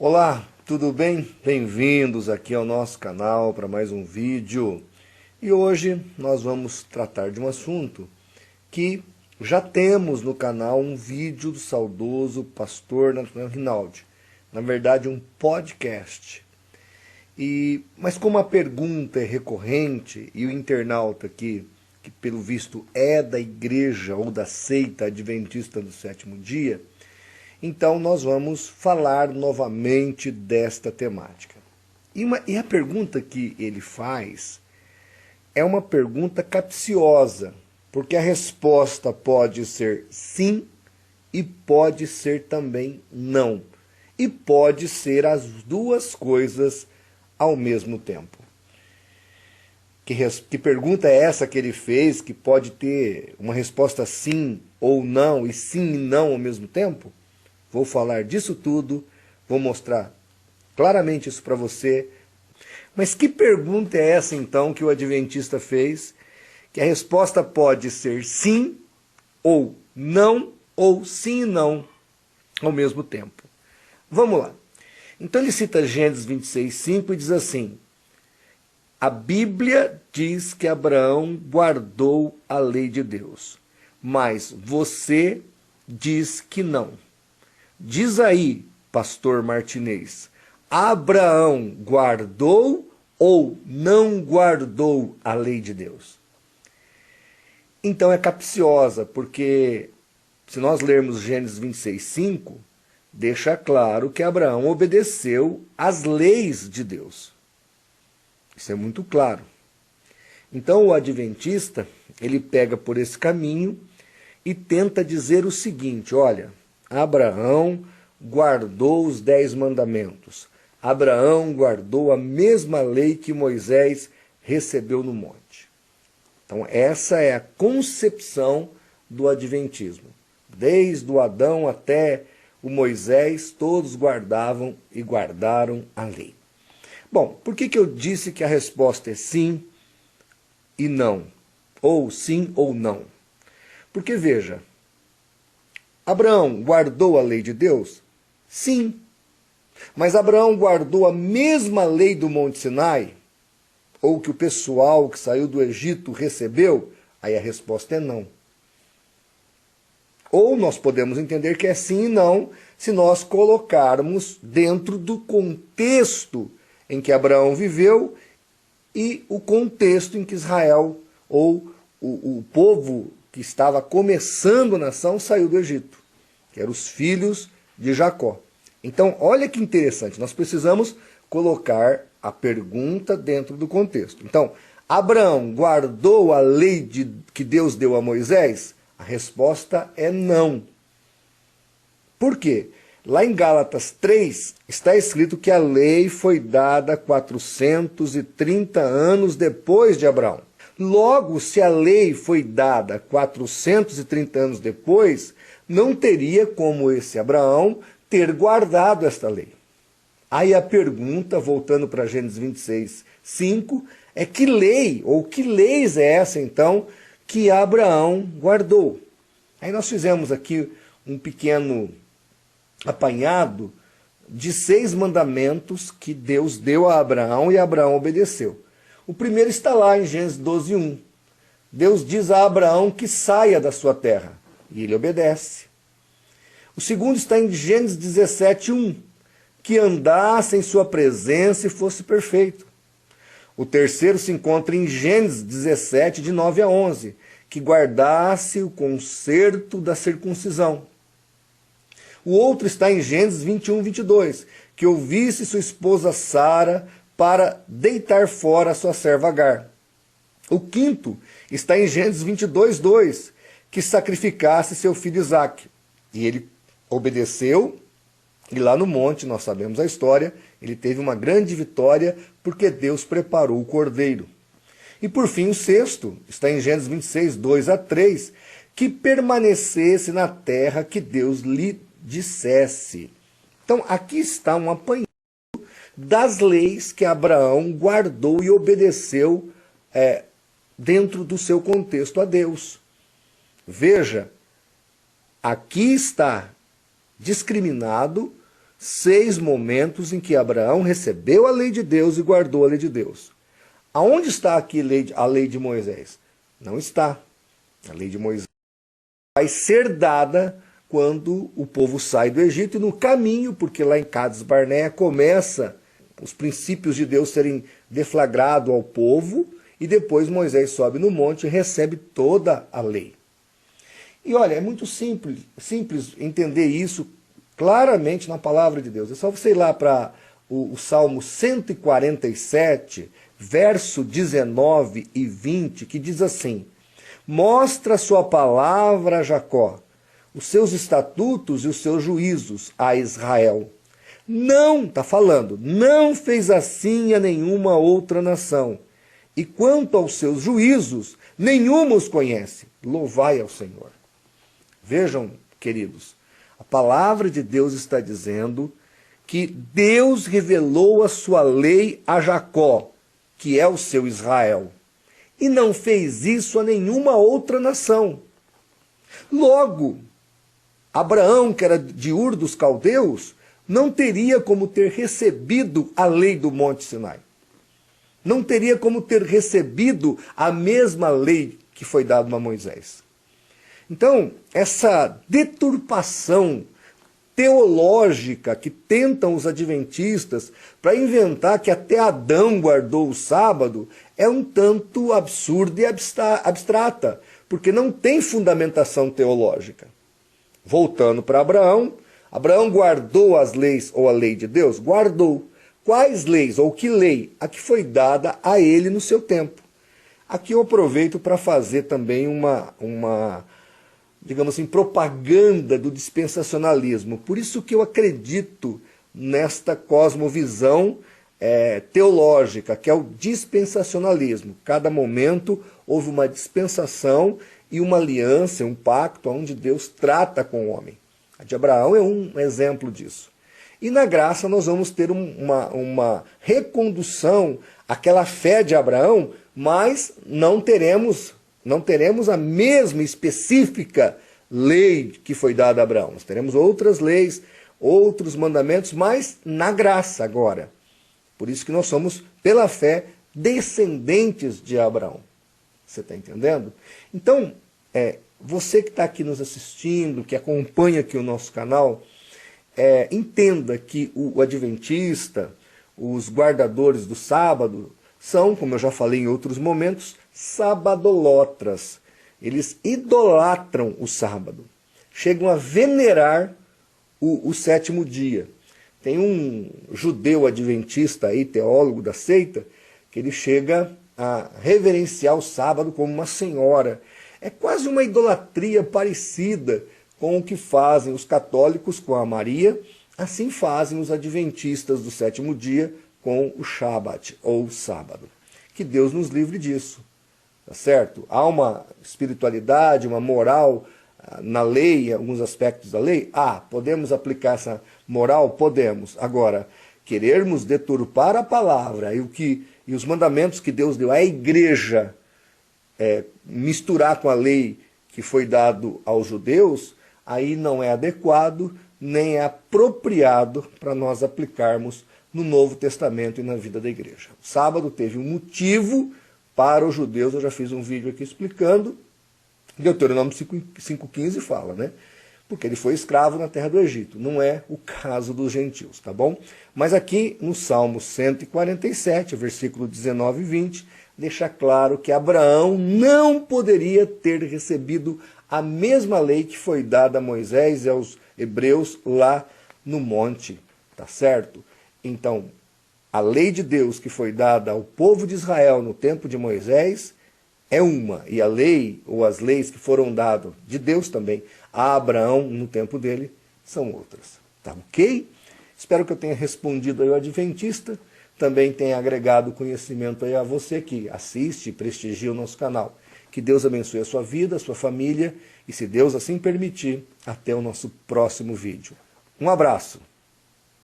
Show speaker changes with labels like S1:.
S1: Olá, tudo bem? Bem-vindos aqui ao nosso canal para mais um vídeo. E hoje nós vamos tratar de um assunto que já temos no canal um vídeo do saudoso pastor Nathanael Rinaldi. Na verdade, um podcast. Mas como a pergunta é recorrente e o internauta aqui, que pelo visto é da igreja ou da seita adventista do sétimo dia, então nós vamos falar novamente desta temática. E a pergunta que ele faz é uma pergunta capciosa, porque a resposta pode ser sim e pode ser também não. E pode ser as duas coisas ao mesmo tempo. Que pergunta é essa que ele fez, que pode ter uma resposta sim ou não, e sim e não ao mesmo tempo? Vou falar disso tudo, vou mostrar claramente isso para você. Mas que pergunta é essa então que o adventista fez? Que a resposta pode ser sim ou sim e não ao mesmo tempo. Vamos lá. Então ele cita Gênesis 26:5 e diz assim: a Bíblia diz que Abraão guardou a lei de Deus, mas você diz que não. Diz aí, pastor Martinez, Abraão guardou ou não guardou a lei de Deus? Então é capciosa, porque se nós lermos Gênesis 26:5, deixa claro que Abraão obedeceu às leis de Deus. Isso é muito claro. Então o adventista, ele pega por esse caminho e tenta dizer o seguinte: olha, Abraão guardou os 10 mandamentos. Abraão guardou a mesma lei que Moisés recebeu no monte. Então essa é a concepção do adventismo. Desde o Adão até o Moisés, todos guardavam e guardaram a lei. Bom, por que eu disse que a resposta é sim e não? Ou sim ou não? Porque veja, Abraão guardou a lei de Deus? Sim. Mas Abraão guardou a mesma lei do Monte Sinai? Ou que o pessoal que saiu do Egito recebeu? Aí a resposta é não. Ou nós podemos entender que é sim e não, se nós colocarmos dentro do contexto em que Abraão viveu e o contexto em que Israel, ou o povo que estava começando a nação, saiu do Egito, que eram os filhos de Jacó. Então, olha que interessante, nós precisamos colocar a pergunta dentro do contexto. Então, Abraão guardou a lei que Deus deu a Moisés? A resposta é não. Por quê? Lá em Gálatas 3 está escrito que a lei foi dada 430 anos depois de Abraão. Logo, se a lei foi dada 430 anos depois, não teria como esse Abraão ter guardado esta lei. Aí a pergunta, voltando para Gênesis 26:5, é que lei, ou que leis é essa então, que Abraão guardou? Aí nós fizemos aqui um pequeno apanhado de 6 mandamentos que Deus deu a Abraão e Abraão obedeceu. O primeiro está lá em Gênesis 12:1. Deus diz a Abraão que saia da sua terra, e ele obedece. O segundo está em Gênesis 17:1, que andasse em sua presença e fosse perfeito. O terceiro se encontra em Gênesis 17, de 9 a 11, que guardasse o concerto da circuncisão. O outro está em Gênesis 21:22, que ouvisse sua esposa Sara para deitar fora a sua serva Agar. O quinto está em Gênesis 22:2, que sacrificasse seu filho Isaque. E ele obedeceu, e lá no monte, nós sabemos a história, ele teve uma grande vitória porque Deus preparou o cordeiro. E por fim, o sexto está em Gênesis 26:2 a 3, que permanecesse na terra que Deus lhe dissesse. Então, aqui está um apanhado das leis que Abraão guardou e obedeceu dentro do seu contexto a Deus. Veja, aqui está discriminado 6 momentos em que Abraão recebeu a lei de Deus e guardou a lei de Deus. Aonde está aqui a lei de Moisés? Não está. A lei de Moisés vai ser dada quando o povo sai do Egito e no caminho, porque lá em Cades Barneia começa os princípios de Deus serem deflagrados ao povo, e depois Moisés sobe no monte e recebe toda a lei. E olha, é muito simples entender isso claramente na palavra de Deus. É só você ir lá para o Salmo 147, verso 19 e 20, que diz assim: mostra a sua palavra a Jacó, os seus estatutos e os seus juízos a Israel. Não, está falando, não fez assim a nenhuma outra nação. E quanto aos seus juízos, nenhuma os conhece. Louvai ao Senhor. Vejam, queridos, a palavra de Deus está dizendo que Deus revelou a sua lei a Jacó, que é o seu Israel, e não fez isso a nenhuma outra nação. Logo, Abraão, que era de Ur dos Caldeus, não teria como ter recebido a lei do Monte Sinai. Não teria como ter recebido a mesma lei que foi dada a Moisés. Então, essa deturpação teológica que tentam os adventistas para inventar que até Adão guardou o sábado é um tanto absurda e abstrata, porque não tem fundamentação teológica. Voltando para Abraão, Abraão guardou as leis ou a lei de Deus? Guardou. Quais leis ou que lei? A que foi dada a ele no seu tempo. Aqui eu aproveito para fazer também uma digamos assim, propaganda do dispensacionalismo. Por isso que eu acredito nesta cosmovisão teológica, que é o dispensacionalismo. Cada momento houve uma dispensação e uma aliança, um pacto, onde Deus trata com o homem. A de Abraão é um exemplo disso. E na graça nós vamos ter uma recondução àquela fé de Abraão, mas não teremos a mesma específica lei que foi dada a Abraão. Nós teremos outras leis, outros mandamentos, mas na graça agora. Por isso que nós somos, pela fé, descendentes de Abraão. Você está entendendo? Então, você que está aqui nos assistindo, que acompanha aqui o nosso canal, entenda que o adventista, os guardadores do sábado, são, como eu já falei em outros momentos, sabadolotras. Eles idolatram o sábado. Chegam a venerar o sétimo dia. Tem um judeu adventista aí, teólogo da seita, que ele chega a reverenciar o sábado como uma senhora. É quase uma idolatria parecida com o que fazem os católicos com a Maria, assim fazem os adventistas do sétimo dia com o Shabat, ou sábado. Que Deus nos livre disso, tá certo? Há uma espiritualidade, uma moral na lei, em alguns aspectos da lei? Podemos aplicar essa moral? Podemos. Agora, querermos deturpar a palavra e os mandamentos que Deus deu à igreja, misturar com a lei que foi dado aos judeus, aí não é adequado, nem é apropriado para nós aplicarmos no Novo Testamento e na vida da igreja. O sábado teve um motivo para os judeus, eu já fiz um vídeo aqui explicando, Deuteronômio 5,15 fala, né? Porque ele foi escravo na terra do Egito. Não é o caso dos gentios, tá bom? Mas aqui no Salmo 147, versículo 19 e 20, deixa claro que Abraão não poderia ter recebido a mesma lei que foi dada a Moisés e aos hebreus lá no monte, tá certo? Então, a lei de Deus que foi dada ao povo de Israel no tempo de Moisés é uma, e a lei, ou as leis que foram dadas de Deus também a Abraão no tempo dele, são outras. Tá ok? Espero que eu tenha respondido aí ao adventista, também tenha agregado conhecimento aí a você que assiste e prestigia o nosso canal. Que Deus abençoe a sua vida, a sua família, e se Deus assim permitir, até o nosso próximo vídeo. Um abraço!